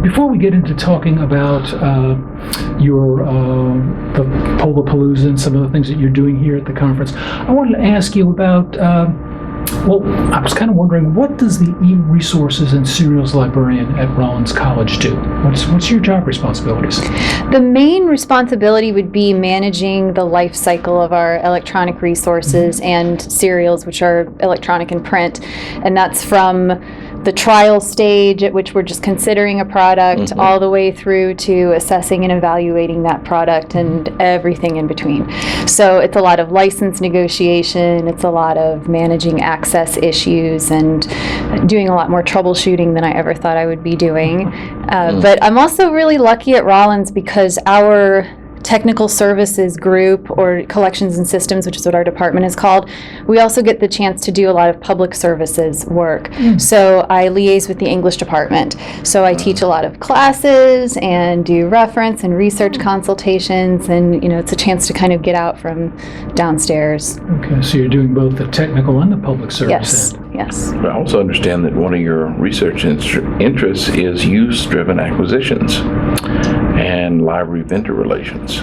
Before we get into talking about your the Polapalooza and some of the things that you're doing here at the conference, I wanted to ask you about. Well, I was kind of wondering, what does the e-resources and serials librarian at Rollins College do? What's your job responsibilities? The main responsibility would be managing the life cycle of our electronic resources and serials, which are electronic and print, and that's from the trial stage at which we're just considering a product all the way through to assessing and evaluating that product and everything in between. So it's a lot of license negotiation, it's a lot of managing access issues and doing a lot more troubleshooting than I ever thought I would be doing. But I'm also really lucky at Rollins because our technical services group, or collections and systems, which is what our department is called, we also get the chance to do a lot of public services work. So I liaise with the English department. So I teach a lot of classes and do reference and research consultations, and it's a chance to kind of get out from downstairs. Okay, so you're doing both the technical and the public service end. Yes. I also understand that one of your research interests is use-driven acquisitions and library vendor relations.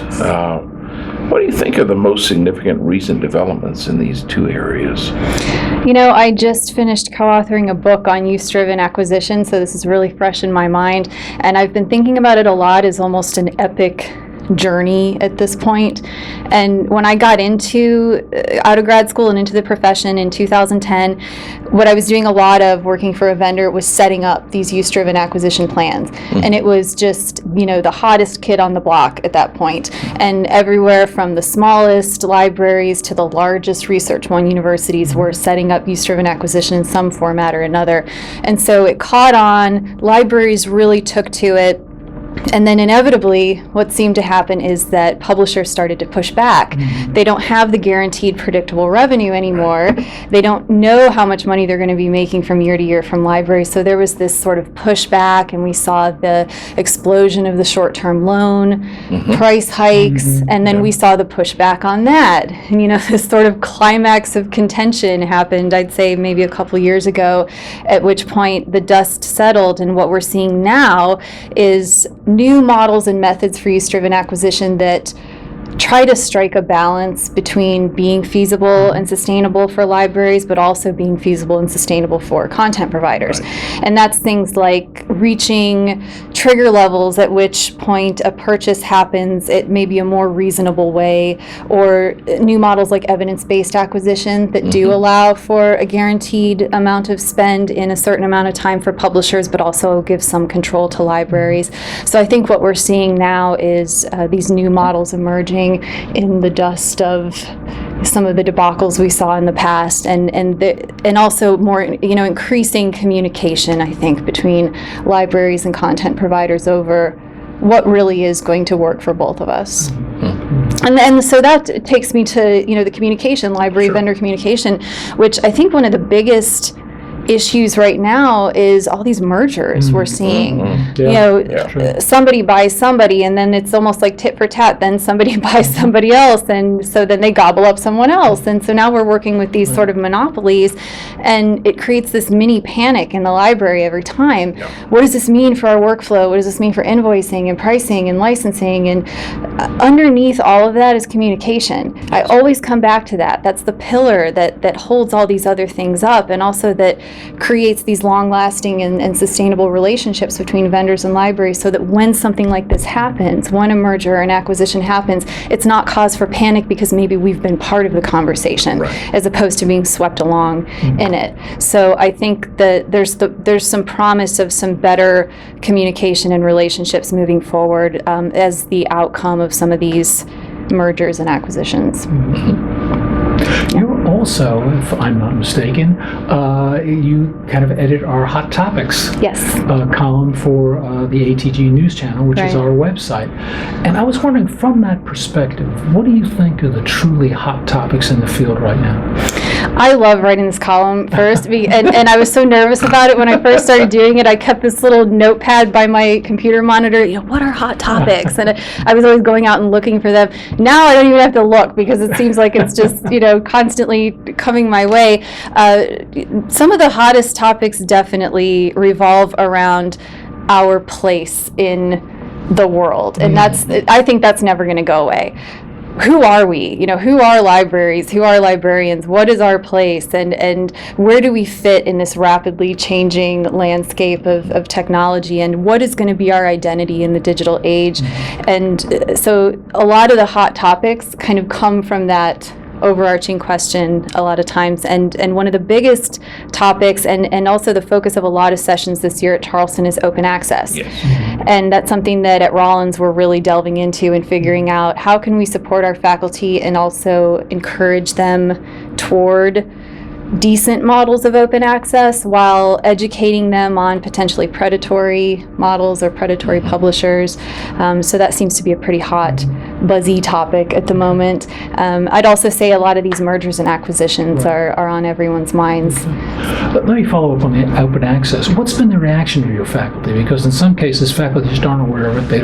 What do you think are the most significant recent developments in these two areas? I just finished co-authoring a book on use-driven acquisition, so this is really fresh in my mind, and I've been thinking about it a lot as almost an epic journey at this point. And when I got out of grad school and into the profession in 2010, what I was doing a lot of working for a vendor was setting up these use-driven acquisition plans. And it was just, the hottest kid on the block at that point. And everywhere from the smallest libraries to the largest Research One universities were setting up use-driven acquisition in some format or another. And so it caught on, libraries really took to it. And then inevitably, what seemed to happen is that publishers started to push back. They don't have the guaranteed predictable revenue anymore. They don't know how much money they're going to be making from year to year from libraries. So there was this sort of pushback, and we saw the explosion of the short-term loan, price hikes, and then we saw the pushback on that. And this sort of climax of contention happened, I'd say maybe a couple years ago, at which point the dust settled, and what we're seeing now is new models and methods for use-driven acquisition that try to strike a balance between being feasible and sustainable for libraries, but also being feasible and sustainable for content providers. And that's things like reaching trigger levels at which point a purchase happens at maybe a more reasonable way, or new models like evidence-based acquisition that do allow for a guaranteed amount of spend in a certain amount of time for publishers, but also give some control to libraries. So I think what we're seeing now is these new models emerging in the dust of some of the debacles we saw in the past, and also more increasing communication, I think, between libraries and content providers over what really is going to work for both of us. And so that takes me to the communication, library vendor communication, which I think one of the biggest issues right now is all these mergers we're seeing. Somebody buys somebody, and then it's almost like tit for tat. Then somebody buys somebody else, and so then they gobble up someone else. And so now we're working with these sort of monopolies, and it creates this mini panic in the library every time. What does this mean for our workflow? What does this mean for invoicing and pricing and licensing? And underneath all of that is communication. I always come back to that. That's the pillar that holds all these other things up, and also that creates these long-lasting and sustainable relationships between vendors and libraries, so that when something like this happens, when a merger or an acquisition happens, it's not cause for panic because maybe we've been part of the conversation as opposed to being swept along in it. So I think that there's some promise of some better communication and relationships moving forward as the outcome of some of these mergers and acquisitions. You're also, if I'm not mistaken, you kind of edit our Hot Topics column for the ATG News Channel, which is our website. And I was wondering, from that perspective, what do you think are the truly hot topics in the field right now? I love writing this column first, and I was so nervous about it when I first started doing it. I kept this little notepad by my computer monitor, what are hot topics? And I was always going out and looking for them. Now I don't even have to look because it seems like it's just, constantly coming my way. Some of the hottest topics definitely revolve around our place in the world. And I think that's never going to go away. Who are we? Who are libraries? Who are librarians? What is our place? And where do we fit in this rapidly changing landscape of technology? And what is going to be our identity in the digital age? And so a lot of the hot topics kind of come from that overarching question a lot of times, and one of the biggest topics and also the focus of a lot of sessions this year at Charleston is open access. Yes. And that's something that at Rollins we're really delving into and figuring out how can we support our faculty and also encourage them toward decent models of open access while educating them on potentially predatory models or predatory publishers. So that seems to be a pretty hot, buzzy topic at the moment. I'd also say a lot of these mergers and acquisitions are on everyone's minds. Let me follow up on the open access. What's been the reaction of your faculty? Because in some cases, faculty just aren't aware of it.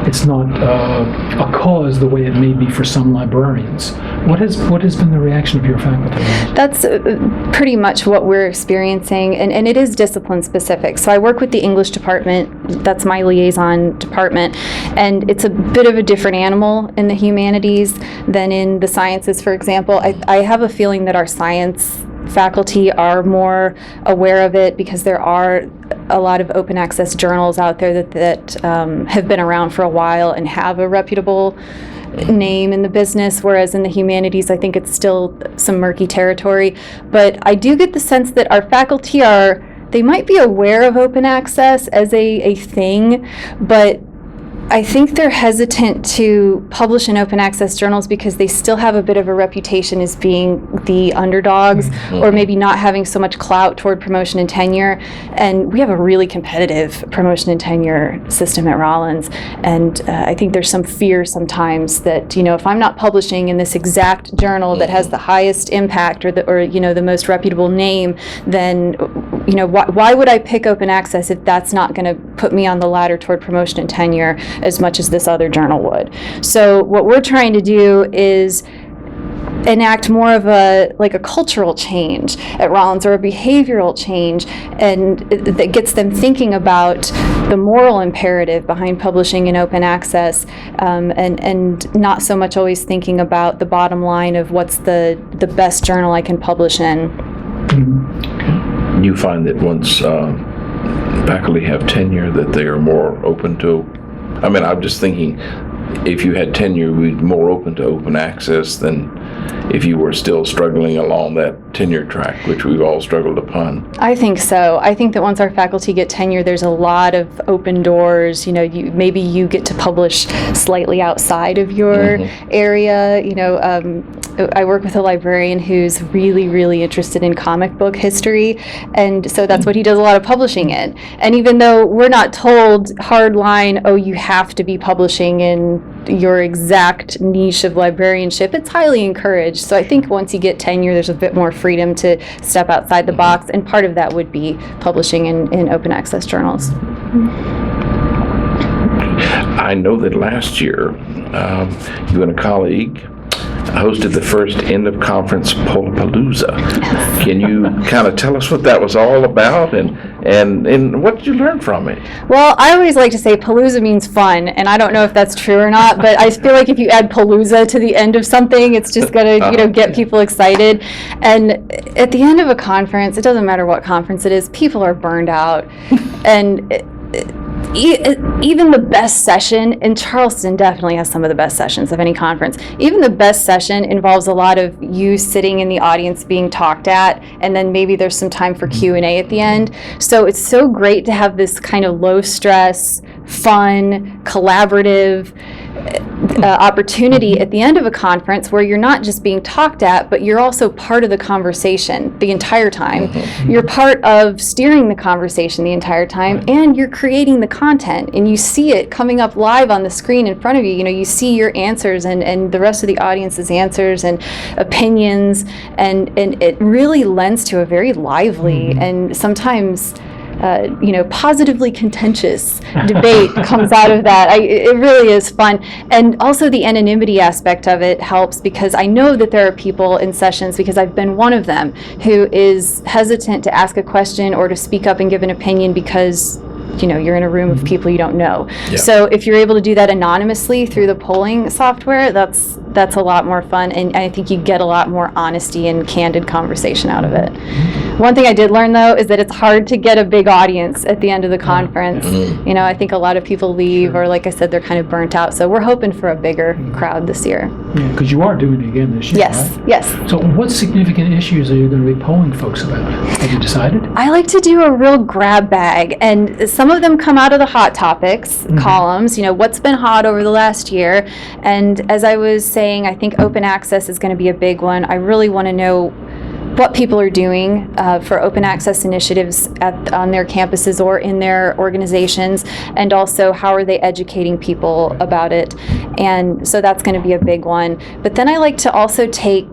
It's not a cause the way it may be for some librarians. What has been the reaction of your faculty? That's pretty much what we're experiencing, and it is discipline specific. So I work with the English department, that's my liaison department, and it's a bit of a different animal in the humanities than in the sciences, for example. I have a feeling that our science faculty are more aware of it because there are a lot of open access journals out there that have been around for a while and have a reputable name in the business, whereas in the humanities I think it's still some murky territory. But I do get the sense that our faculty they might be aware of open access as a thing, but I think they're hesitant to publish in open access journals because they still have a bit of a reputation as being the underdogs, or maybe not having so much clout toward promotion and tenure. And we have a really competitive promotion and tenure system at Rollins. And I think there's some fear sometimes that, if I'm not publishing in this exact journal that has the highest impact or the most reputable name, then, why would I pick open access if that's not going to put me on the ladder toward promotion and tenure as much as this other journal would? So what we're trying to do is enact more of a cultural change at Rollins, or a behavioral change, and that gets them thinking about the moral imperative behind publishing in open access, and not so much always thinking about the bottom line of what's the best journal I can publish in. You find that once faculty have tenure that they are more open to, I'm just thinking, if you had tenure, we'd be more open to open access than if you were still struggling along that tenure track, which we've all struggled upon. I think so. I think that once our faculty get tenure, there's a lot of open doors. Maybe you get to publish slightly outside of your area. I work with a librarian who's really, really interested in comic book history, and so that's what he does a lot of publishing in. And even though we're not told hard line, you have to be publishing in your exact niche of librarianship, it's highly encouraged. So I think once you get tenure, there's a bit more freedom to step outside the box, and part of that would be publishing in open access journals. I know that last year you and a colleague hosted the first end of conference Polapalooza. Can you kind of tell us what that was all about and what did you learn from it? Well, I always like to say Palooza means fun, and I don't know if that's true or not, but I feel like if you add Palooza to the end of something, it's just going to get people excited. And at the end of a conference, it doesn't matter what conference it is, people are burned out. And even the best session, and Charleston definitely has some of the best sessions of any conference, even the best session involves a lot of you sitting in the audience being talked at, and then maybe there's some time for Q&A at the end. So it's so great to have this kind of low stress, fun, collaborative opportunity at the end of a conference where you're not just being talked at, but you're also part of the conversation the entire time. You're part of steering the conversation the entire time, and you're creating the content, and you see it coming up live on the screen in front of you. You see your answers and the rest of the audience's answers and opinions, and it really lends to a very lively and sometimes positively contentious debate comes out of that. It really is fun. And also the anonymity aspect of it helps, because I know that there are people in sessions, because I've been one of them, who is hesitant to ask a question or to speak up and give an opinion because you're in a room of people you don't know. Yeah. So if you're able to do that anonymously through the polling software, that's a lot more fun, and I think you get a lot more honesty and candid conversation out of it. One thing I did learn, though, is that it's hard to get a big audience at the end of the conference. I think a lot of people leave, or like I said, they're kind of burnt out. So we're hoping for a bigger crowd this year. Yeah, because you are doing it again this year, Yes, right? yes. So what significant issues are you going to be polling folks about? Have you decided? I like to do a real grab bag, and some of them come out of the hot topics columns, what's been hot over the last year. And as I was saying, I think open access is going to be a big one. I really want to know what people are doing for open access initiatives on their campuses or in their organizations, and also how are they educating people about it. And so that's going to be a big one. But then I like to also take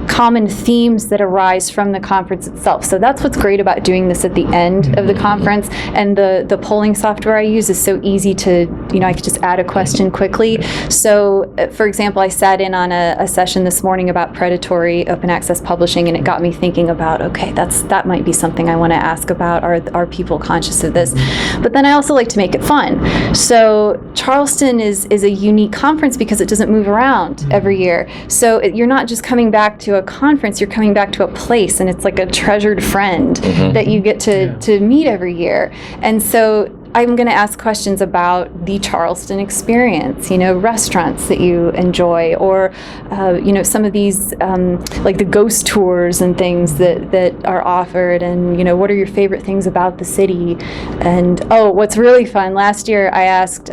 common themes that arise from the conference itself. So that's what's great about doing this at the end of the conference. And the polling software I use is so easy to, I could just add a question quickly. So, for example, I sat in on a session this morning about predatory open access publishing, and it got me thinking about, okay, that might be something I want to ask about. Are people conscious of this? But then I also like to make it fun. So Charleston is a unique conference because it doesn't move around every year. So you're not just coming back to a conference, you're coming back to a place, and it's like a treasured friend that you get to meet every year. And so I'm going to ask questions about the Charleston experience, restaurants that you enjoy, or, some of these, like the ghost tours and things that are offered, and, what are your favorite things about the city? And, what's really fun, last year I asked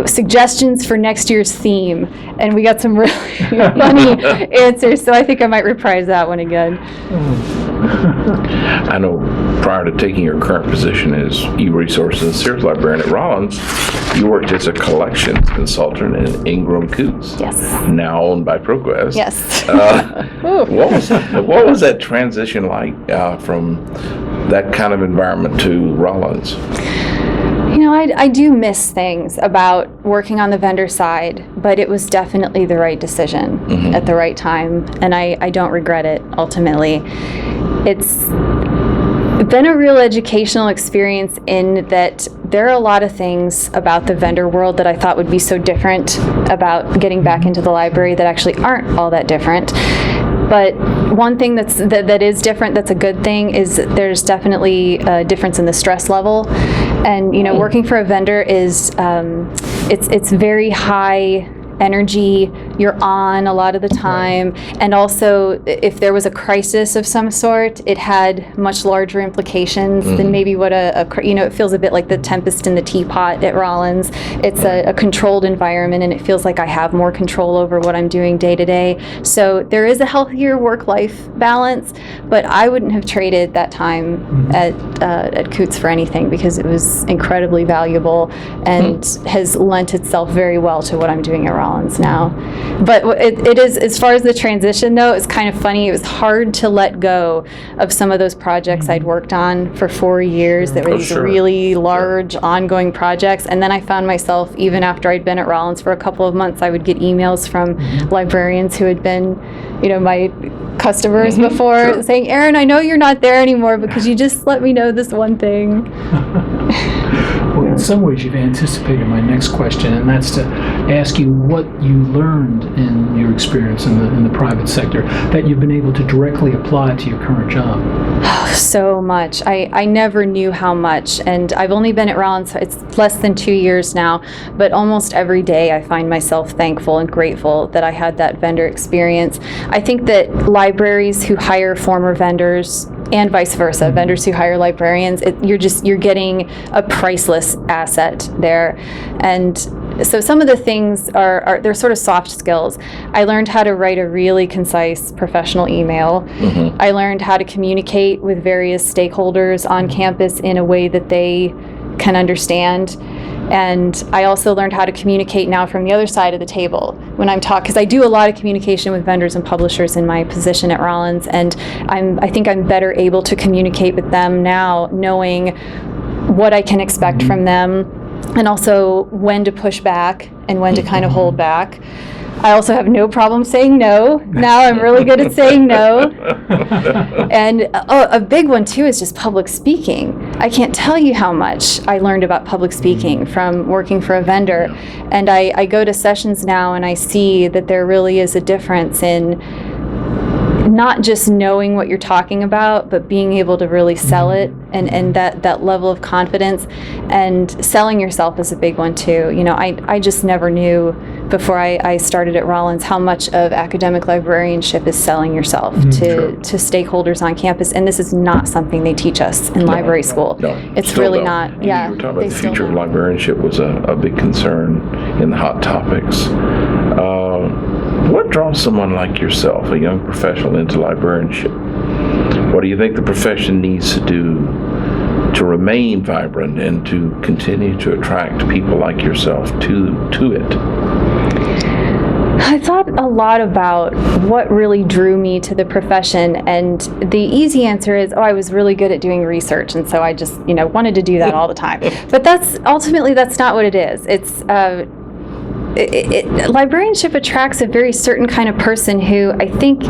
suggestions for next year's theme, and we got some really funny answers, so I think I might reprise that one again. I know prior to taking your current position as e-resource and sales librarian at Rollins, you worked as a collections consultant in Ingram Coots. Yes. Now owned by ProQuest. Yes. What was that transition like from that kind of environment to Rollins? I do miss things about working on the vendor side, but it was definitely the right decision at the right time, and I don't regret it ultimately. It's been a real educational experience in that there are a lot of things about the vendor world that I thought would be so different about getting back into the library that actually aren't all that different. But one thing that is different, that's a good thing, is there's definitely a difference in the stress level. And working for a vendor is it's very high energy. You're on a lot of the time, and also if there was a crisis of some sort, it had much larger implications than maybe what it feels a bit like the tempest in the teapot at Rollins. It's a controlled environment, and it feels like I have more control over what I'm doing day to day. So there is a healthier work-life balance, but I wouldn't have traded that time at Coots for anything, because it was incredibly valuable and has lent itself very well to what I'm doing at Rollins now. But it is, as far as the transition though, it's kind of funny. It was hard to let go of some of those projects I'd worked on for 4 years that were these really large ongoing projects. And then I found myself, even after I'd been at Rollins for a couple of months, I would get emails from librarians who had been, my customers before, saying, "Erin, I know you're not there anymore, but could you just let me know this one thing?" Well, in some ways you've anticipated my next question, and that's to ask you what you learned in your experience in the private sector that you've been able to directly apply to your current job. So much. I never knew how much, and I've only been at Rollins, it's less than 2 years now, but almost every day I find myself thankful and grateful that I had that vendor experience. I think that libraries who hire former vendors, and vice versa, vendors who hire librarians, you're getting a priceless asset there. And so some of the things are they're sort of soft skills. I learned how to write a really concise professional email. I learned how to communicate with various stakeholders on campus in a way that they can understand. And I also learned how to communicate now from the other side of the table when I'm talking, because I do a lot of communication with vendors and publishers in my position at Rollins, and I think I'm better able to communicate with them now, knowing what I can expect from them, and also when to push back and when to kind of hold back. I also have no problem saying no. Now I'm really good at saying no. And a big one too is just public speaking. I can't tell you how much I learned about public speaking from working for a vendor. And I go to sessions now and I see that there really is a difference in not just knowing what you're talking about, but being able to really sell it, and that level of confidence. And selling yourself is a big one too. You know, I just never knew before I started at Rollins how much of academic librarianship is selling yourself to stakeholders on campus, and this is not something they teach us in library school. No, it's still really don't. not. Yeah, You were talking about the future of don't. librarianship was a big concern in the hot topics. What draws someone like yourself, a young professional, into librarianship? What do you think the profession needs to do to remain vibrant and to continue to attract people like yourself to it? I thought a lot about what really drew me to the profession, and the easy answer is, I was really good at doing research, and so I just, wanted to do that all the time. But that's not what it is. It's librarianship attracts a very certain kind of person who I think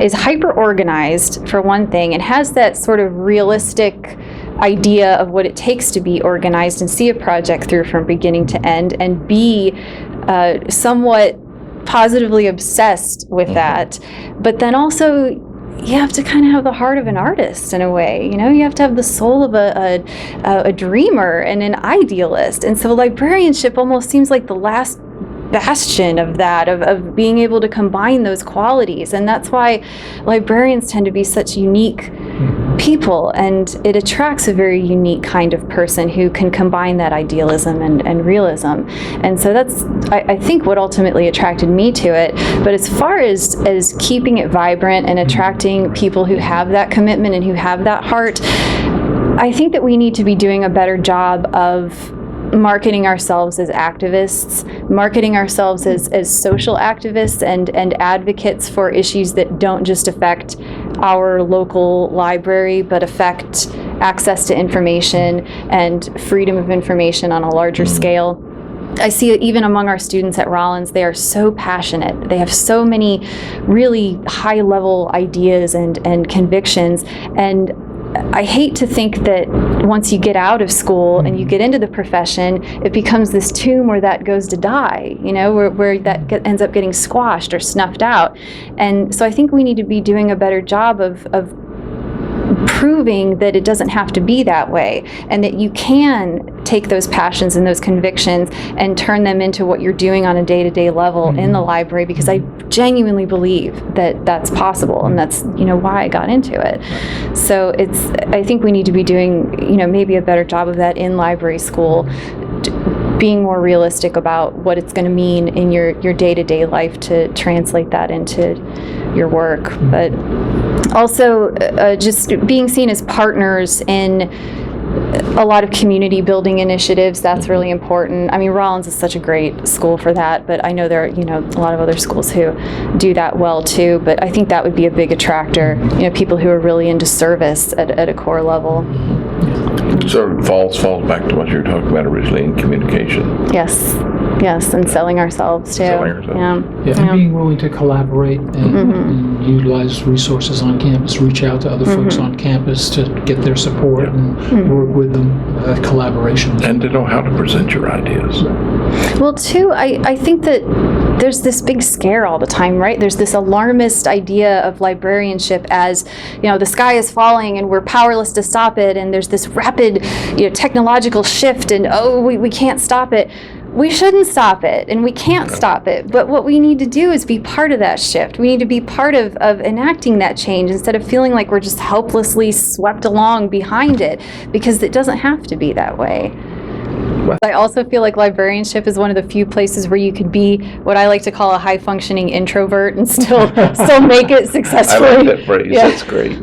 is hyper organized, for one thing, and has that sort of realistic idea of what it takes to be organized and see a project through from beginning to end, and be somewhat positively obsessed with that. But then also, you have to kind of have the heart of an artist in a way. You have to have the soul of a dreamer and an idealist. And so librarianship almost seems like the last bastion of that, of being able to combine those qualities. And that's why librarians tend to be such unique people, and it attracts a very unique kind of person who can combine that idealism and realism. And so that's, I think, what ultimately attracted me to it. But as far as keeping it vibrant and attracting people who have that commitment and who have that heart, I think that we need to be doing a better job of marketing ourselves as activists, marketing ourselves as social activists and advocates for issues that don't just affect our local library, but affect access to information and freedom of information on a larger scale. I see it even among our students at Rollins. They are so passionate. They have so many really high-level ideas and convictions. And I hate to think that once you get out of school and you get into the profession, it becomes this tomb where that goes to die, where that ends up getting squashed or snuffed out. And so I think we need to be doing a better job of proving that it doesn't have to be that way, and that you can take those passions and those convictions and turn them into what you're doing on a day-to-day level in the library, because I genuinely believe that that's possible, and that's why I got into it. So I think we need to be doing maybe a better job of that in library school, being more realistic about what it's going to mean in your day-to-day life to translate that into your work. But also just being seen as partners in a lot of community building initiatives. That's really important. I mean, Rollins is such a great school for that, but I know there are a lot of other schools who do that well too. But I think that would be a big attractor, people who are really into service at a core level. Sort of falls back to what you were talking about originally in communication. Yes, and selling ourselves too. Selling ourselves. And being willing to collaborate and utilize resources on campus, reach out to other folks on campus to get their support and work with them, collaboration. And to know how to present your ideas. Well, too, I think that there's this big scare all the time, right? There's this alarmist idea of librarianship as, the sky is falling and we're powerless to stop it, and there's this rapid, technological shift, and we can't stop it. We shouldn't stop it, and we can't stop it. But what we need to do is be part of that shift. We need to be part of enacting that change instead of feeling like we're just helplessly swept along behind it, because it doesn't have to be that way. I also feel like librarianship is one of the few places where you could be what I like to call a high-functioning introvert and still make it successfully. I like that phrase. Yeah. That's great.